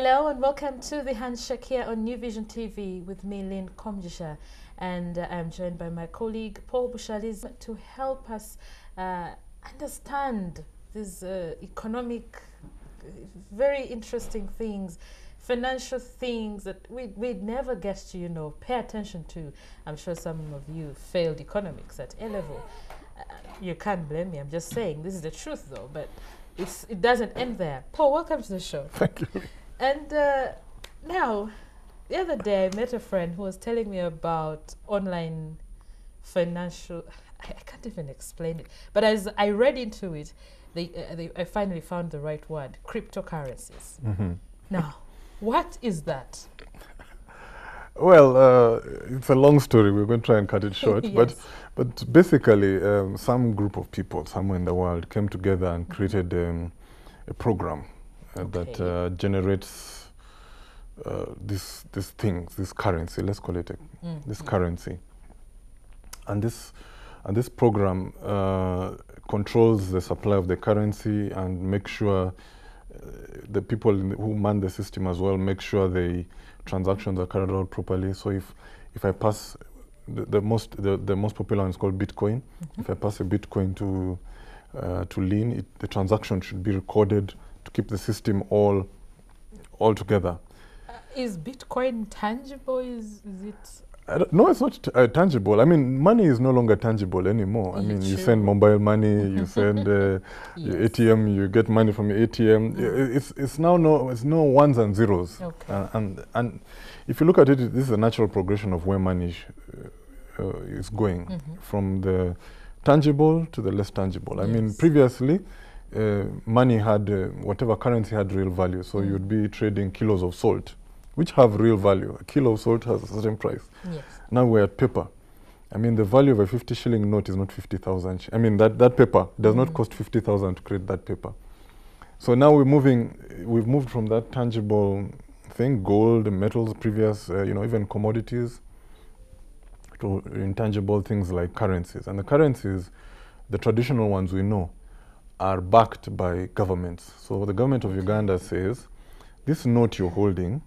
Hello and welcome to the Handshake here on NewVisionTV with me, Lynn Komjisha, and I'm joined by my colleague Paul Bushaliz to help us understand these economic, very interesting things, financial things that we'd never get to, pay attention to. I'm sure some of you failed economics at A-level. You can't blame me, I'm just saying, this is the truth though, but it doesn't end there. Paul, welcome to the show. Thank you. And now, the other day I met a friend who was telling me about online financial, I can't even explain it, but as I read into it, I finally found the right word, CryptoCurrencies. Mm-hmm. Now, what is that? Well, it's a long story. We're going to try and cut it short. Yes. But basically, some group of people somewhere in the world came together and created a program that generates this currency. Let's call it this currency. And this program controls the supply of the currency and make sure the people who man the system as well make sure the transactions are carried out properly. So if I pass the most popular one is called Bitcoin. If I pass a Bitcoin to Lean, the transaction should be recorded to keep the system all together. Is Bitcoin tangible? Is it? No, it's not tangible. I mean, money is no longer tangible anymore. I mean, you send mobile money, you send your ATM, you get money from your ATM. It's no ones and zeros. Okay. And if you look at it, this is a natural progression of where money is going from the tangible to the less tangible. I mean, previously, money had whatever currency had real value. So you'd be trading kilos of salt, which have real value. A kilo of salt has a certain price. Yes. Now we're at paper. I mean, the value of a 50 shilling note is not 50,000. I mean, that paper does not cost 50,000 to create that paper. So now we've moved from that tangible thing, gold, metals, previous, even commodities, to intangible things like currencies. And the currencies, the traditional ones we know, are backed by governments. So the government of Uganda says, this note you're holding,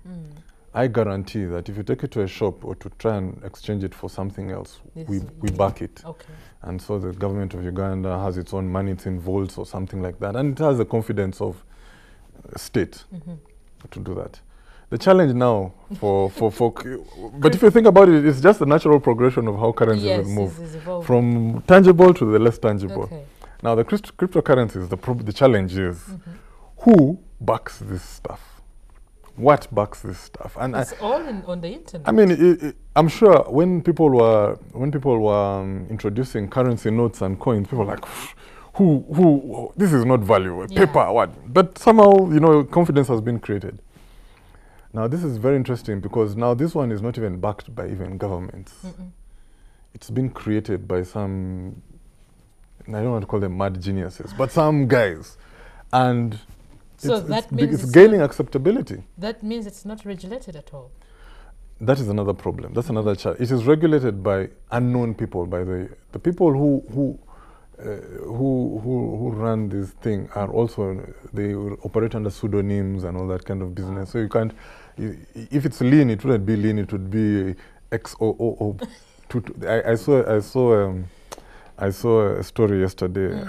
I guarantee that if you take it to a shop or to try and exchange it for something else, we back it. Okay. And so the government of Uganda has its own money, it's in vaults or something like that. And it has the confidence of state to do that. The challenge now but if you think about it, it's just the natural progression of how currencies will move from tangible to the less tangible. Okay. Now the cryptocurrencies, the challenge is who backs this stuff? What backs this stuff? And it's all on the internet. I mean, I'm sure when people were introducing currency notes and coins, people were like, who? This is not value. Paper, what? But somehow, confidence has been created. Now this is very interesting because now this one is not even backed by even governments. It's been created by some, I don't want to call them mad geniuses, but some guys, and so it's gaining acceptability. That means it's not regulated at all. That is another problem. That's another challenge. It is regulated by unknown people. By the people who run this thing are also, they operate under pseudonyms and all that kind of business. So you can't. If it's Lean, it wouldn't be Lean. It would be XOOO. I saw a story yesterday.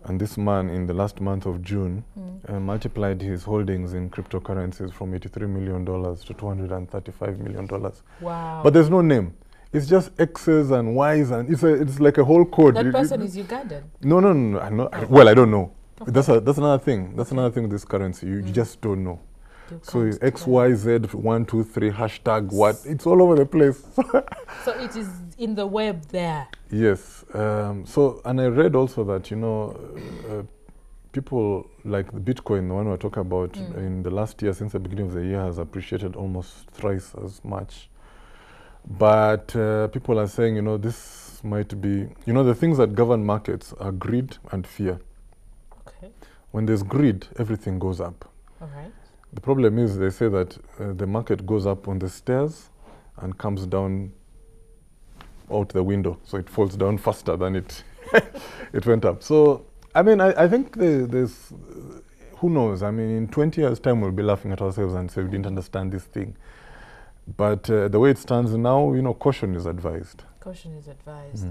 And this man, in the last month of June, multiplied his holdings in cryptocurrencies from $83 million to $235 million. Wow. But there's no name. It's just X's and Y's, and it's like a whole code. That person is Ugandan? No. Well, I don't know. Okay. That's another thing. That's another thing with this currency. You just don't know. So X, Y, Z, 1, 2, 3, hashtag what? It's all over the place. So it is in the web there. Yes. And I read also that, people like the Bitcoin, the one we're talking about, in the last year, since the beginning of the year, has appreciated almost thrice as much. But people are saying, this might be, the things that govern markets are greed and fear. Okay. When there's greed, everything goes up. All right. The problem is they say that the market goes up on the stairs and comes down out the window. So it falls down faster than it went up. So, I mean, I think there's who knows? I mean, in 20 years' time, we'll be laughing at ourselves and say we didn't understand this thing. But the way it stands now, you know, caution is advised. Caution is advised.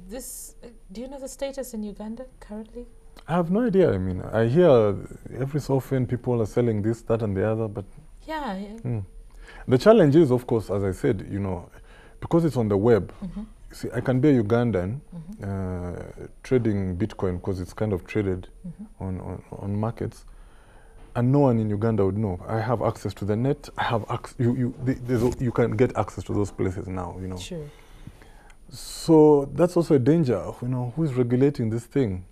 This, do you know the status in Uganda currently? I have no idea. I mean, I hear every so often people are selling this, that, and the other, but yeah. The challenge is, of course, as I said, you know, because it's on the web. See, I can be a Ugandan trading Bitcoin because it's kind of traded on markets, and no one in Uganda would know. I have access to the net. I have you can get access to those places now. You know. Sure. So that's also a danger. You know, who is regulating this thing?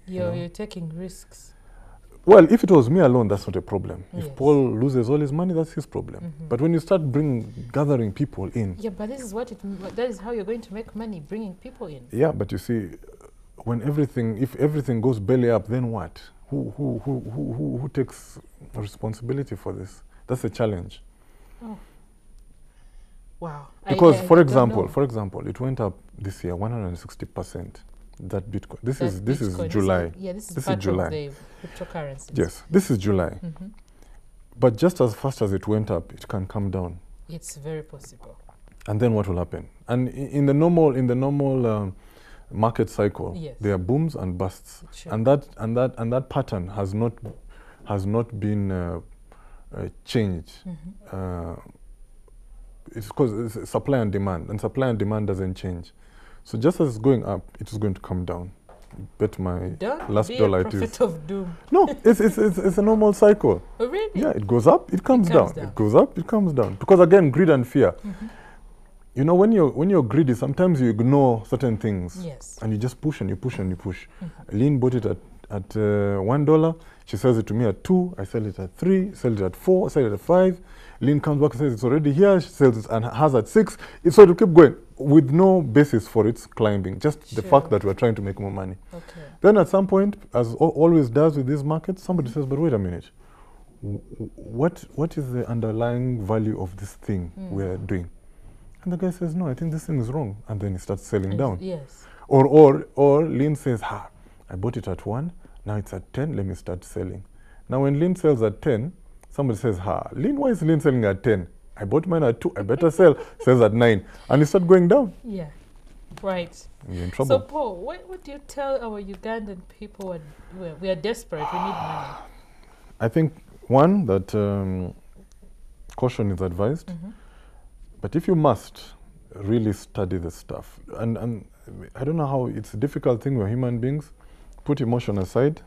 You're taking risks. Well, if it was me alone, that's not a problem. Yes. If Paul loses all his money, that's his problem. But when you start gathering people in... Yeah, but this is that is how you're going to make money, bringing people in. Yeah, but you see, if everything goes belly up, then what? Who takes responsibility for this? That's a challenge. Oh. Wow. Because, for example, it went up this year 160%. That Bitcoin. This is July. This is July. Of the CryptoCurrencies. Yes, this is July. But just as fast as it went up, it can come down. It's very possible. And then what will happen? And in the normal market cycle, there are booms and busts. Sure. And that pattern has not been changed. It's because it's supply and supply and demand doesn't change. So just as it's going up, it is going to come down. Bet my last dollar it is. Of doom. No, it's a normal cycle. Oh, really? Yeah, it goes up, it comes down. It goes up, it comes down. Because again, greed and fear. You know, when you're greedy, sometimes you ignore certain things. Yes. And you just push and you push and you push. Lynn bought it at $1. She sells it to me at 2. I sell it at 3. Sell it at 4. Sell it at 5. Lynn comes back and says it's already here. She sells it and has at 6. It's sort of keep going with no basis for its climbing. Just the fact that we're trying to make more money. Okay. Then at some point, as always does with these markets, somebody says, "But wait a minute. What is the underlying value of this thing we're doing?" And the guy says, "No, I think this thing is wrong," and then he starts selling down. Yes. Or Lynn says, I bought it at 1. Now it's at 10. Let me start selling. Now when Lynn sells at 10, somebody says, Lynn, why is Lynn selling at 10? I bought mine at 2. I better sell. Sells at 9, and you start going down. Yeah, right. You're in trouble. So Paul, what do you tell our Ugandan people? We are desperate. We need money. I think one that caution is advised. But if you must, really study the stuff. And I don't know how it's a difficult thing. We're human beings. Put emotion aside.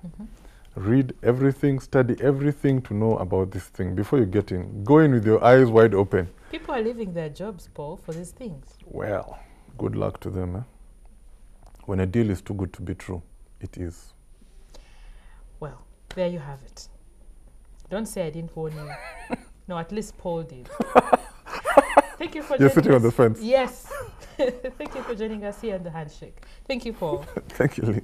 Read everything, study everything to know about this thing before you get in. Go in with your eyes wide open. People are leaving their jobs, Paul, for these things. Well, good luck to them. When a deal is too good to be true, it is. Well, there you have it. Don't say I didn't warn you. No, at least Paul did. Thank you for joining us. You're sitting on the fence. Yes. Thank you for joining us here on the Handshake. Thank you, Paul. Thank you, Lee.